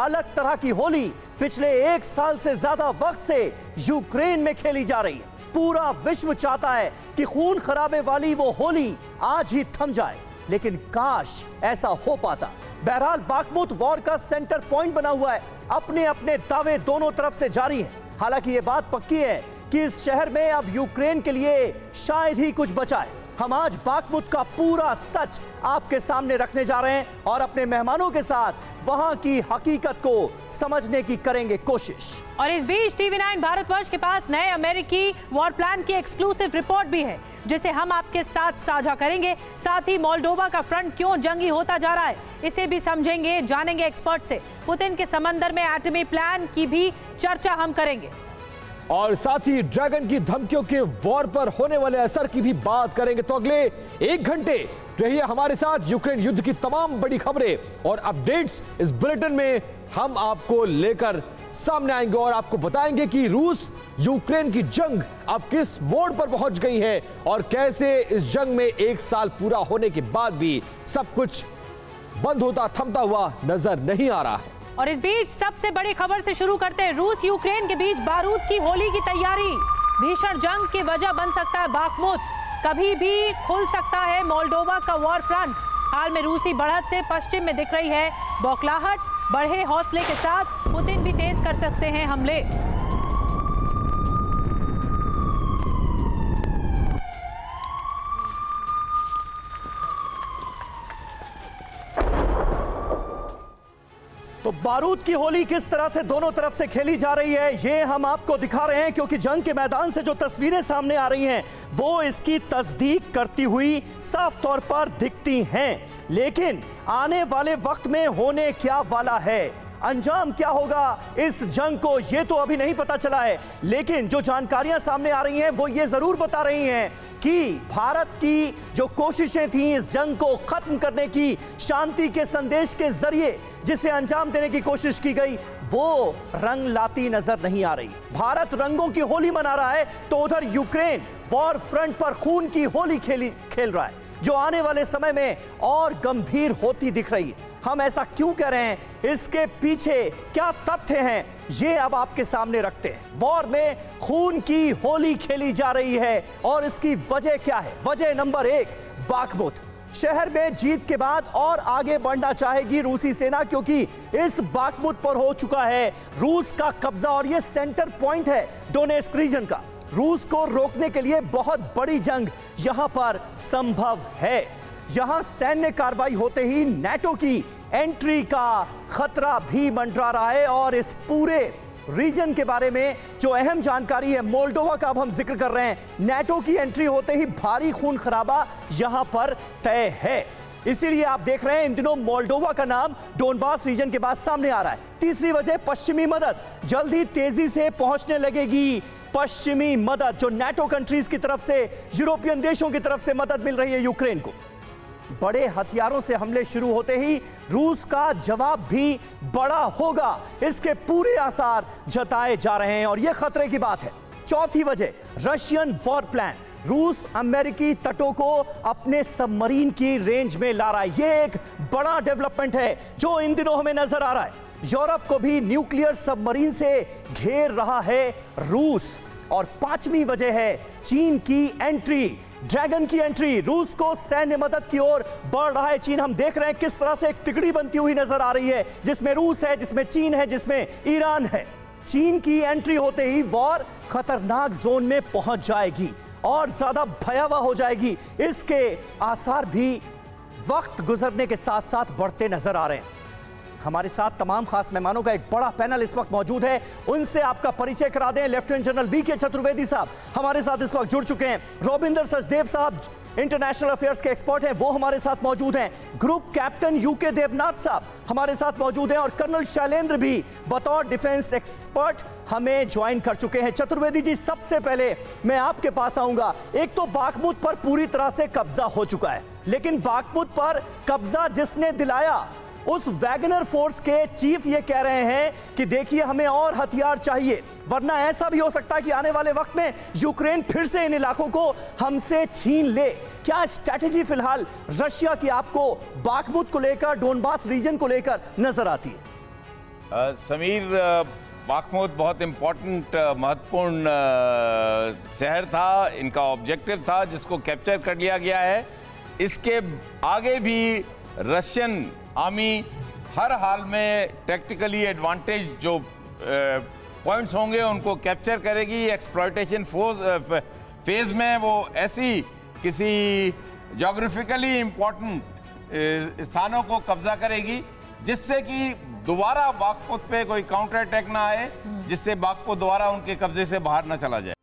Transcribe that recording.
अलग तरह की होली पिछले 1 साल से ज्यादा वक्त से यूक्रेन में खेली जा रही है। पूरा विश्व चाहता है कि खून खराबे वाली वो होली आज ही थम जाए, लेकिन काश ऐसा हो पाता। बहरहाल बाखमुत वॉर का सेंटर पॉइंट बना हुआ है। अपने अपने दावे दोनों तरफ से जारी हैं। हालांकि ये बात पक्की है कि इस शहर में अब यूक्रेन के लिए शायद ही कुछ बचा है। हम आज बाखमुत का पूरा सच आपके सामने रखने जा रहे हैं और अपने मेहमानों के साथ वहां की हकीकत को समझने की करेंगे कोशिश। और इस बीच TV9 भारतवर्ष के पास नए अमेरिकी वॉर प्लान की एक्सक्लूसिव रिपोर्ट भी है, जिसे हम आपके साथ साझा करेंगे। साथ ही मोल्डोवा का फ्रंट क्यों जंगी होता जा रहा है, इसे भी समझेंगे, जानेंगे एक्सपर्ट से। पुतिन के समंदर में एटमी प्लान की भी चर्चा हम करेंगे और साथ ही ड्रैगन की धमकियों के वॉर पर होने वाले असर की भी बात करेंगे। तो अगले 1 घंटे रहिए हमारे साथ। यूक्रेन युद्ध की तमाम बड़ी खबरें और अपडेट्स इस बुलेटिन में हम आपको लेकर सामने आएंगे और आपको बताएंगे कि रूस यूक्रेन की जंग अब किस मोड़ पर पहुंच गई है और कैसे इस जंग में 1 साल पूरा होने के बाद भी सब कुछ बंद होता थमता हुआ नजर नहीं आ रहा है। और इस बीच सबसे बड़ी खबर से शुरू करते हैं। रूस यूक्रेन के बीच बारूद की होली की तैयारी। भीषण जंग की वजह बन सकता है बाखमुत। कभी भी खुल सकता है मोल्डोवा का वॉर फ्रंट। हाल में रूसी बढ़त से पश्चिम में दिख रही है बौखलाहट। बढ़े हौसले के साथ पुतिन भी तेज कर सकते हैं हमले। तो बारूद की होली किस तरह से दोनों तरफ से खेली जा रही है, ये हम आपको दिखा रहे हैं, क्योंकि जंग के मैदान से जो तस्वीरें सामने आ रही हैं वो इसकी तस्दीक करती हुई साफ तौर पर दिखती हैं। लेकिन आने वाले वक्त में होने क्या वाला है, अंजाम क्या होगा इस जंग को, ये तो अभी नहीं पता चला है। लेकिन जो जानकारियां सामने आ रही हैं वो ये जरूर बता रही हैं कि भारत की जो कोशिशें थी इस जंग को खत्म करने की, शांति के संदेश के जरिए जिसे अंजाम देने की कोशिश की गई, वो रंग लाती नजर नहीं आ रही। भारत रंगों की होली मना रहा है तो उधर यूक्रेन वॉर फ्रंट पर खून की होली खेल रहा है, जो आने वाले समय में और गंभीर होती दिख रही है। हम ऐसा क्यों कह रहे हैं, इसके पीछे क्या तथ्य हैं, ये अब आपके सामने रखते हैं। वॉर में खून की होली खेली जा रही है और इसकी वजह क्या है। वजह नंबर 1, बाखमुत शहर में जीत के बाद और आगे बढ़ना चाहेगी रूसी सेना, क्योंकि इस बाखमुत पर हो चुका है रूस का कब्जा और यह सेंटर पॉइंट है डोनेस्क रीजन का। रूस को रोकने के लिए बहुत बड़ी जंग यहां पर संभव है। यहां सैन्य कार्रवाई होते ही नाटो की एंट्री का खतरा भी मंडरा रहा है और इस पूरे रीजन के बारे में जो अहम जानकारी है, मोल्डोवा का अब हम जिक्र कर रहे हैं। नाटो की एंट्री होते ही भारी खून खराबा यहां पर तय है। इसीलिए आप देख रहे हैं इन दिनों मोल्डोवा का नाम डोनबास रीजन के बाद सामने आ रहा है। तीसरी वजह, पश्चिमी मदद जल्द ही तेजी से पहुंचने लगेगी। पश्चिमी मदद जो नाटो कंट्रीज की तरफ से, यूरोपियन देशों की तरफ से मदद मिल रही है यूक्रेन को। बड़े हथियारों से हमले शुरू होते ही रूस का जवाब भी बड़ा होगा, इसके पूरे आसार जताए जा रहे हैं और यह खतरे की बात है। चौथी वजह, रशियन वॉर प्लान। रूस अमेरिकी तटों को अपने सबमरीन की रेंज में ला रहा है। यह एक बड़ा डेवलपमेंट है जो इन दिनों हमें नजर आ रहा है। यूरोप को भी न्यूक्लियर सबमरीन से घेर रहा है रूस। और पांचवी वजह है चीन की एंट्री, ड्रैगन की एंट्री। रूस को सैन्य मदद की ओर बढ़ रहा है चीन। हम देख रहे हैं किस तरह से एक तिकड़ी बनती हुई नजर आ रही है, जिसमें रूस है, जिसमें चीन है, जिसमें ईरान है। चीन की एंट्री होते ही वॉर खतरनाक जोन में पहुंच जाएगी और ज्यादा भयावह हो जाएगी। इसके आसार भी वक्त गुजरने के साथ साथ बढ़ते नजर आ रहे हैं। हमारे साथ तमाम खास मेहमानों का एक बड़ा पैनल इस वक्त मौजूद है, उनसे आपका परिचय करा दें। लेफ्टिनेंट जनरल वीके चतुर्वेदी साहब हमारे साथ इस वक्त जुड़ चुके हैं। रोबिंदर सचदेव साहब इंटरनेशनल अफेयर्स के एक्सपर्ट हैं, वो हमारे साथ मौजूद हैं। ग्रुप कैप्टन यूके देवनाथ साहब हमारे साथ मौजूद हैं और कर्नल शैलेंद्र भी बतौर डिफेंस एक्सपर्ट हमें ज्वाइन कर चुके हैं। चतुर्वेदी जी, सबसे पहले मैं आपके पास आऊंगा। एक तो बाखमुत पर पूरी तरह से कब्जा हो चुका है, लेकिन बाखमुत पर कब्जा जिसने दिलाया उस वैगनर फोर्स के चीफ ये कह रहे हैं कि देखिए हमें और हथियार चाहिए, वरना ऐसा भी हो सकता है कि आने वाले वक्त में यूक्रेन फिर से इन इलाकों को हमसे छीन ले। क्या स्ट्रैटेजी फिलहाल रशिया की आपको बाखमुत को लेकर, डोनबास रीजन को लेकर नजर आती है? समीर, बाखमुत बहुत इम्पोर्टेंट महत्वपूर्ण शहर था, इनका ऑब्जेक्टिव था जिसको कैप्चर कर लिया गया है। इसके आगे भी रशियन आर्मी हर हाल में टैक्टिकली एडवांटेज जो पॉइंट्स होंगे उनको कैप्चर करेगी। एक्सप्लॉयटेशन फेज में वो ऐसी किसी जोग्राफिकली इम्पोर्टेंट स्थानों को कब्जा करेगी जिससे कि दोबारा बागपुत पे कोई काउंटर अटैक ना आए, जिससे बागपुत दोबारा उनके कब्जे से बाहर ना चला जाए।